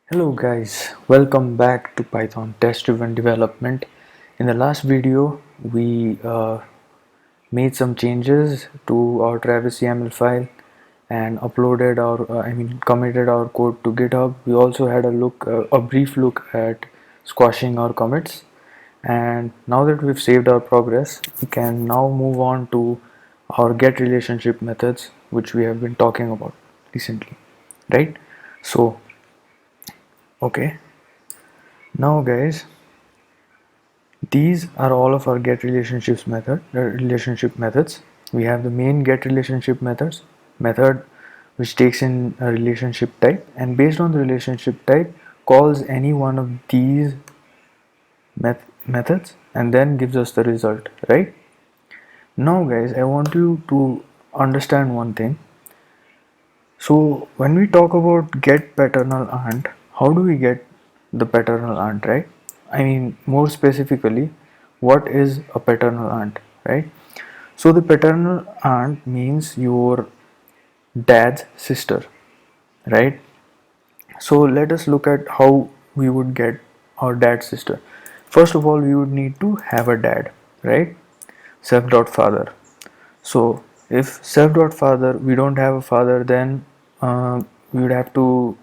Hello guys, welcome back to Python Test Driven Development. In the last video, we made some changes to our Travis YAML file and uploaded committed our code to GitHub. We also had a brief look at squashing our commits. And now that we've saved our progress, we can now move on to our get relationship methods, which we have been talking about recently, right? So, okay. Now guys, these are all of our get relationship methods. We have the main get relationship method which takes in a relationship type, and based on the relationship type calls any one of these methods and then gives us the result, right? Now guys, I want you to understand one thing. So when we talk about get paternal aunt, how do we get the paternal aunt, right? I mean, more specifically, what is a paternal aunt, right? So the paternal aunt means your dad's sister, right? So let us look at how we would get our dad's sister. First of all, we would need to have a dad, right? Self.father. So if self.father, we don't have a father, then we would have to,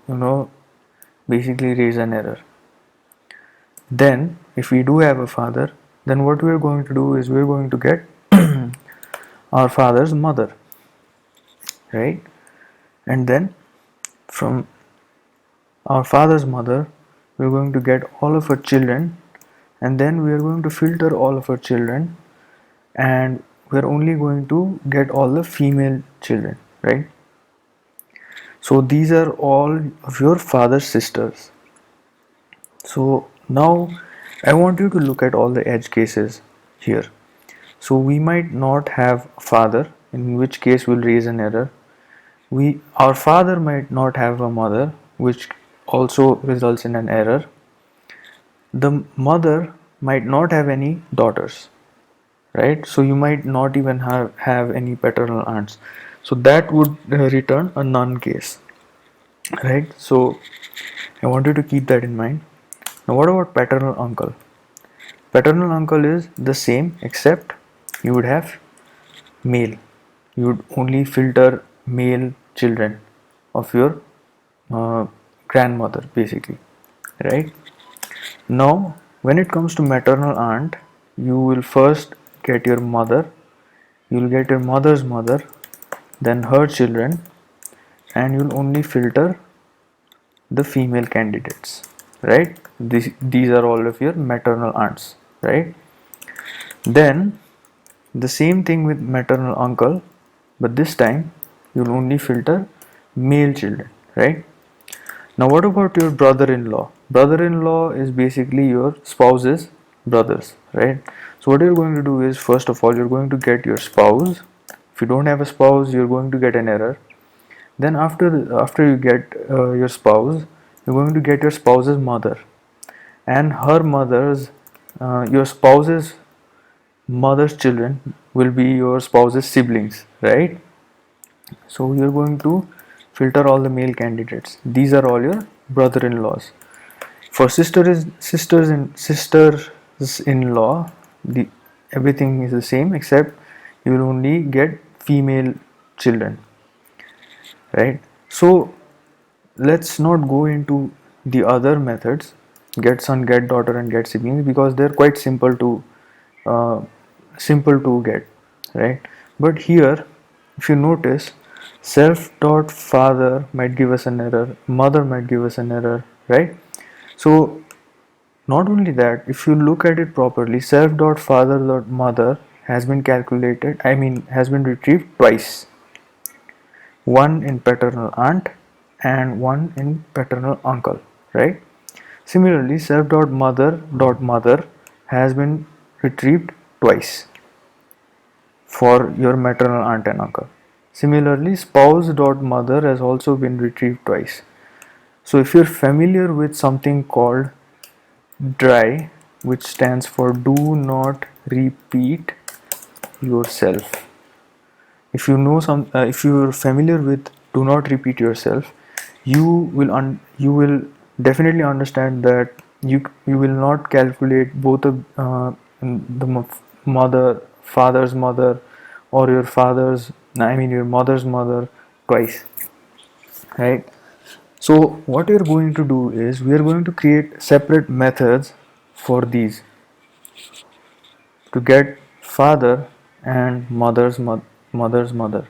basically raise an error. Then if we do have a father, then what we're going to do is we're going to get our father's mother, right? And then from our father's mother, we're going to get all of her children, and then we are going to filter all of her children, and we're only going to get all the female children, right? So these are all of your father's sisters. So now I want you to look at all the edge cases here. So we might not have a father, in which case we'll raise an error. Our father might not have a mother, which also results in an error. The mother might not have any daughters, right? So you might not even have any paternal aunts. So that would return a none case, right? So I want you to keep that in mind. Now what about paternal uncle? Paternal uncle is the same, except you would have male. You would only filter male children of your uh, grandmother, basically, right? Now when it comes to maternal aunt, you will first get your mother, you will get your mother's mother, then her children, and you'll only filter the female candidates, right? These are all of your maternal aunts, right? Then the same thing with maternal uncle, but this time you'll only filter male children, right? Now what about your brother-in-law? Brother-in-law is basically your spouse's brothers, right? So what you're going to do is, first of all, you're going to get your spouse. If you don't have a spouse, you're going to get an error. Then after you get your spouse, you're going to get your spouse's mother, and her mother's your spouse's mother's children will be your spouse's siblings, right? So you're going to filter all the male candidates. These are all your brother-in-laws. For sisters-in-law, the everything is the same, except you will only get female children, right? So let's not go into the other methods, get son, get daughter, and get siblings, because they're quite uh, simple to get, right? But here, if you notice, self dot father might give us an error, mother might give us an error, right? So not only that, if you look at it properly, self dot father dot mother has been calculated, has been retrieved twice, one in paternal aunt and one in paternal uncle, right? Similarly, self.mother.mother has been retrieved twice for your maternal aunt and uncle. Similarly, spouse.mother has also been retrieved twice. So if you're familiar with something called DRY, which stands for do not repeat yourself. If you're familiar with do not repeat yourself, you will definitely understand that you will not calculate both of the father's mother, or your your mother's mother twice, right? So what we're going to do is we are going to create separate methods for these to get father and mother's mother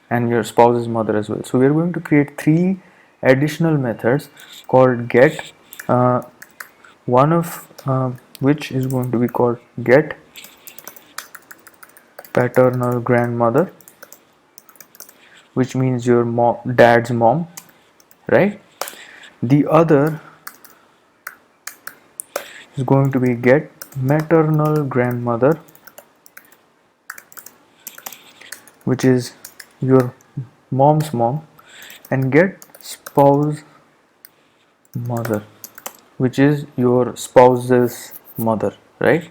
and your spouse's mother as well. So we are going to create three additional methods called get, uh, one of which is going to be called get paternal grandmother, which means your dad's mom, right? The other is going to be get maternal grandmother, which is your mom's mom, and get spouse mother, which is your spouse's mother, right?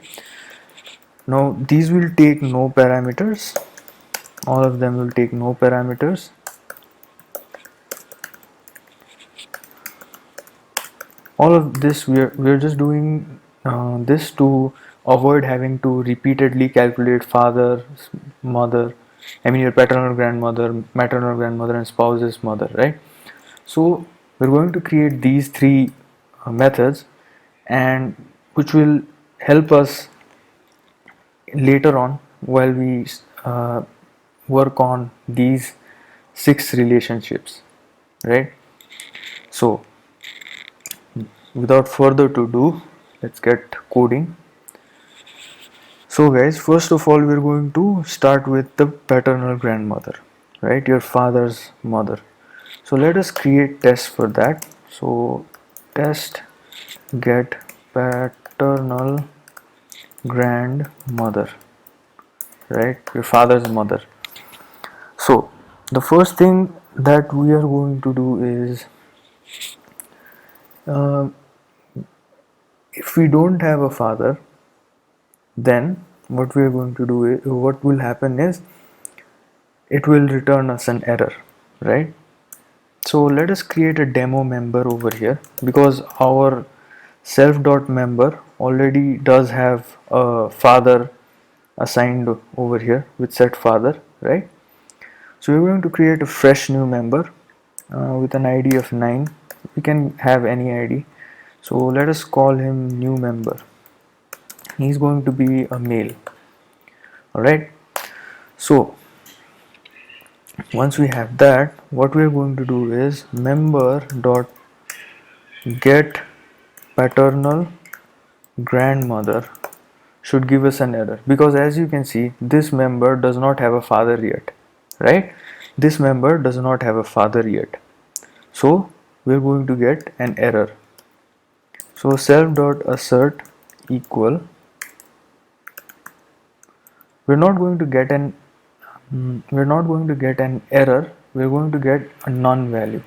Now these will take no parameters, all of them will take no parameters. All of this we're just doing this to avoid having to repeatedly calculate father, mother, your paternal grandmother, maternal grandmother, and spouse's mother, right? So we're going to create these three methods, and which will help us later on while we work on these six relationships, right? So without further to do, let's get coding. So guys, first of all we're going to start with the paternal grandmother, right? Your father's mother. So let us create tests for that. So test get paternal grandmother, right? Your father's mother. So the first thing that we are going to do is, uh, if we don't have a father, then what we are going to do is, what will happen is it will return us an error, right? So let us create a demo member over here, because our self.member already does have a father assigned over here with set father, right? So we're going to create a fresh new member with an ID of 9. We can have any ID. So let us call him new member. He's going to be a male. Alright. So once we have that, what we are going to do is member dot get paternal grandmother should give us an error, because as you can see this member does not have a father yet, right? This member does not have a father yet, so we're going to get an error. So self dot assert equal, we're not going to get an error, we're going to get a none value,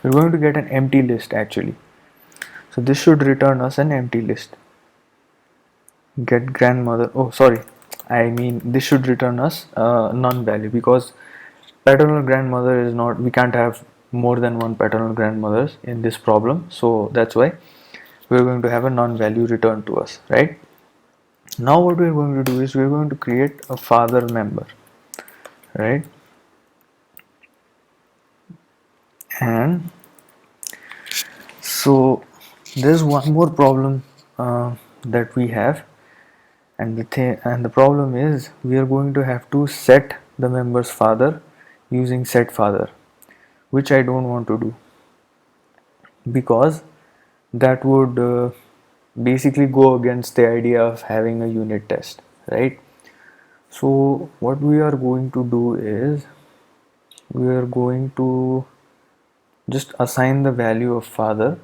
we're going to get an empty list actually. So this should return us an empty list. Get grandmother, oh sorry, this should return us none value, because paternal grandmother is not, we can't have more than one paternal grandmothers in this problem, so that's why we're going to have a none value returned to us, right? Now what we're going to do is we're going to create a father member, right? And so there's one more problem that we have, and the problem is we are going to have to set the member's father using set father, which I don't want to do, because that would basically go against the idea of having a unit test, right? So what we are going to do is we are going to just assign the value of father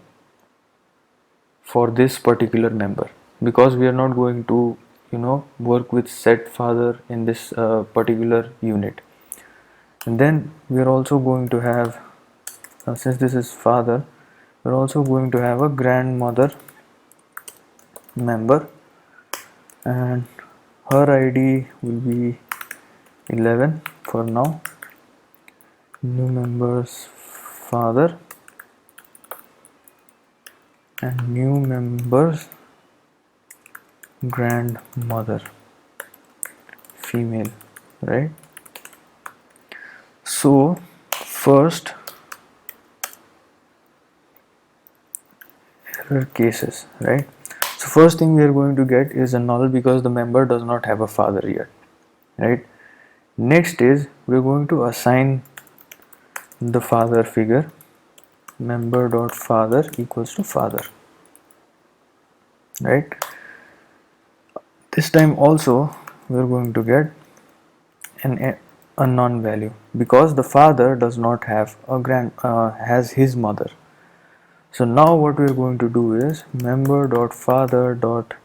for this particular member, because we are not going to work with set father in this particular unit. And then we are also going to have, since this is father, we're also going to have a grandmother member, and her ID will be 11 for now. New member's father, and new members grandmother female, right? So first error cases, right? So first thing we are going to get is a null because the member does not have a father yet, right? Next is we're going to assign the father figure, member dot father equals to father, right? This time also we're going to get a non-value because the father does not have a has his mother. So now what we're going to do is member dot father dot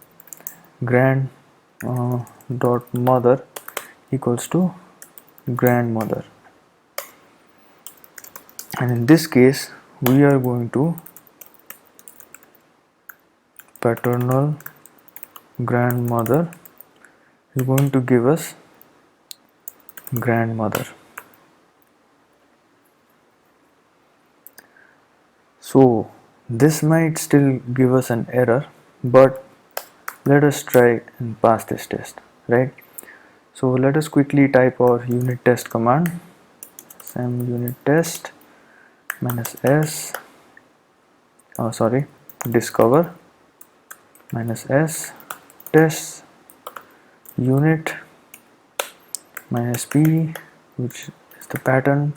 grand dot mother equals to grandmother, and in this case we are going to paternal grandmother is going to give us grandmother. So this might still give us an error, but let us try and pass this test, right? So let us quickly type our unit test command, sem unit test minus s, discover minus s test unit minus p, which is the pattern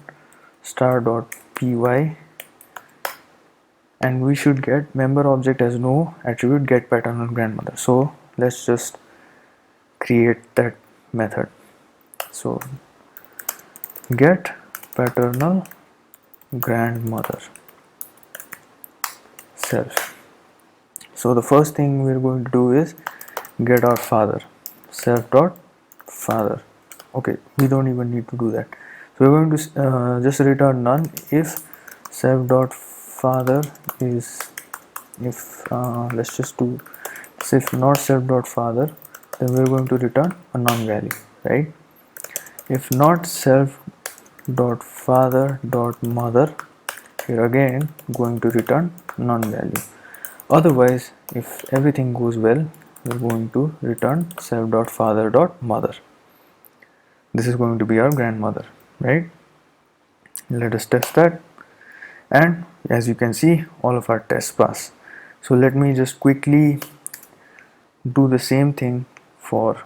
star dot py, and we should get member object has no attribute get paternal grandmother. So let's just create that method. So get paternal grandmother self. So the first thing we're going to do is get our father, self dot father. Okay, we don't even need to do that. So we're going to just return none if self dot father is, if let's just do if not self dot father, then we're going to return a non-value, right? If not self dot father dot mother, we're again going to return non-value. Otherwise, if everything goes well, we're going to return self dot father dot mother. This is going to be our grandmother, right? Let us test that, and as you can see, all of our tests pass. So let me just quickly do the same thing for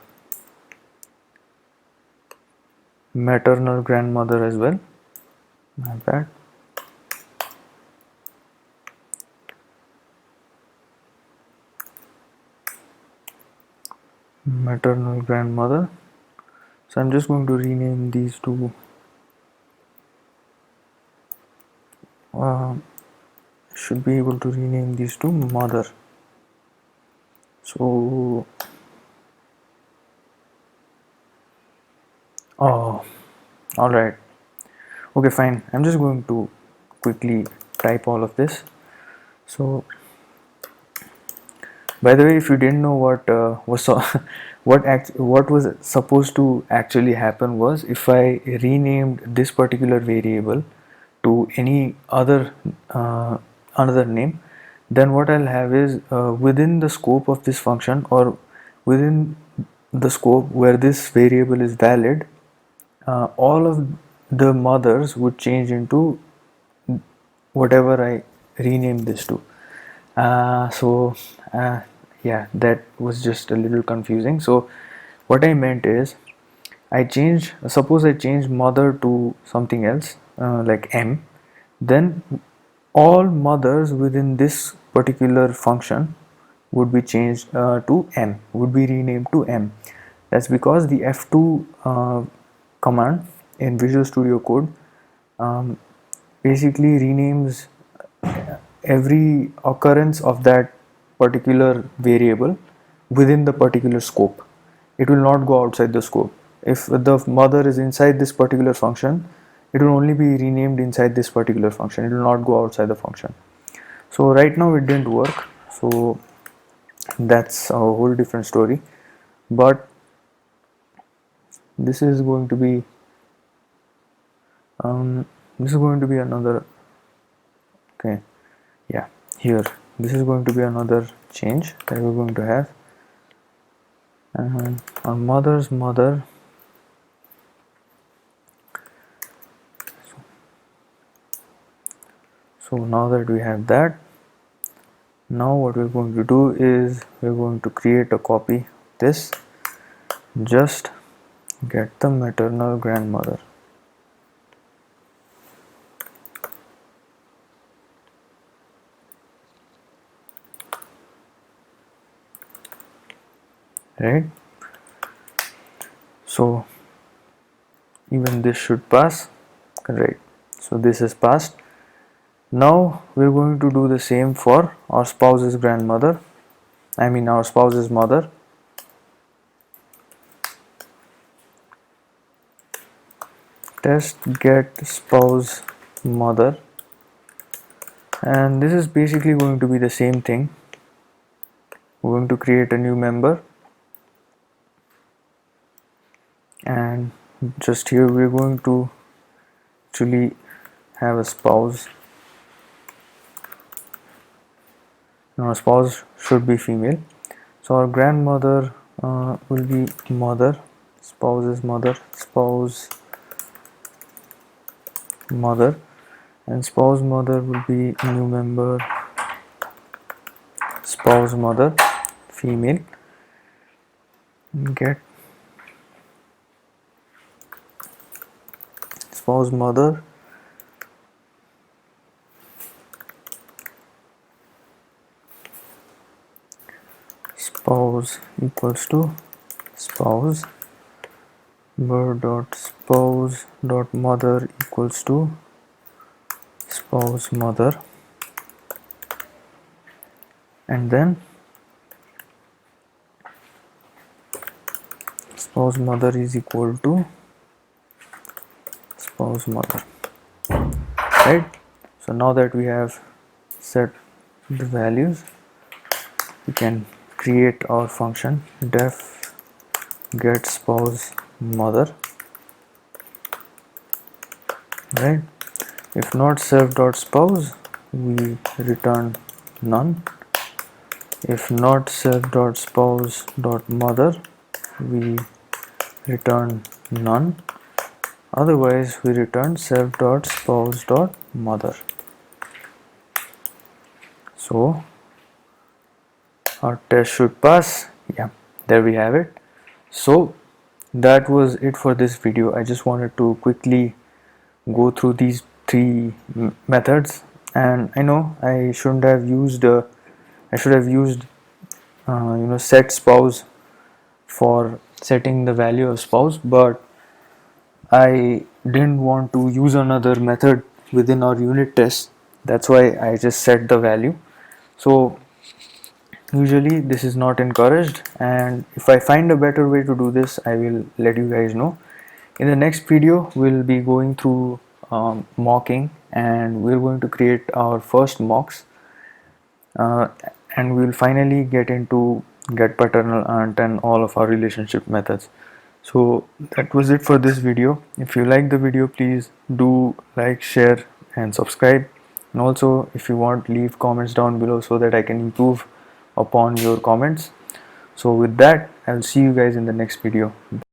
maternal grandmother as well. My bad. Maternal grandmother. So I'm just going to rename these two. Should be able to rename these to mother. So oh, all right. Okay, fine. I'm just going to quickly type all of this. So by the way, if you didn't know what what was supposed to actually happen was, if I renamed this particular variable to any other another name, then what I'll have is within the scope of this function, or within the scope where this variable is valid, all of the mothers would change into whatever I rename this to. So yeah, that was just a little confusing. So what I meant is, suppose I change mother to something else, like m, then all mothers within this particular function would be changed to m, would be renamed to m. That's because the f2 command in Visual Studio Code um, basically renames every occurrence of that particular variable within the particular scope. It will not go outside the scope. If the mother is inside this particular function, it will only be renamed inside this particular function. It will not go outside the function. So right now it didn't work. So that's a whole different story. But this is going to be this is going to be another. Okay, yeah, here this is going to be another change that we're going to have. And our mother's mother, so now that we have that, now what we're going to do is we're going to create a copy of this. Just get the maternal grandmother. Right, so even this should pass. Right, so this is passed. Now we're going to do the same for our spouse's grandmother, our spouse's mother. Test get spouse mother, and this is basically going to be the same thing. We're going to create a new member, and just here we're going to actually have a spouse. Now our spouse should be female, so our grandmother will be mother, spouse's mother, spouse mother, and spouse mother will be new member, spouse mother, female. Get spouse mother, spouse equals to spouse, bird dot spouse dot mother equals to spouse mother, and then spouse mother is equal to spouse mother. Right, so now that we have set the values, we can create our function def get spouse mother. Right, if not self dot spouse, we return none. If not self dot spouse dot mother, we return none. Otherwise we return self dot spouse dot mother. So our test should pass. Yeah, there we have it. So that was it for this video. I just wanted to quickly go through these three methods, and I know I shouldn't have used I should have used set spouse for setting the value of spouse, but I didn't want to use another method within our unit test. That's why I just set the value. So usually this is not encouraged, and if I find a better way to do this, I will let you guys know. In the next video we'll be going through mocking, and we're going to create our first mocks, and we'll finally get into get paternal aunt and all of our relationship methods. So that was it for this video. If you like the video, please do like, share and subscribe, and also if you want, leave comments down below so that I can improve upon your comments. So with that, I'll see you guys in the next video.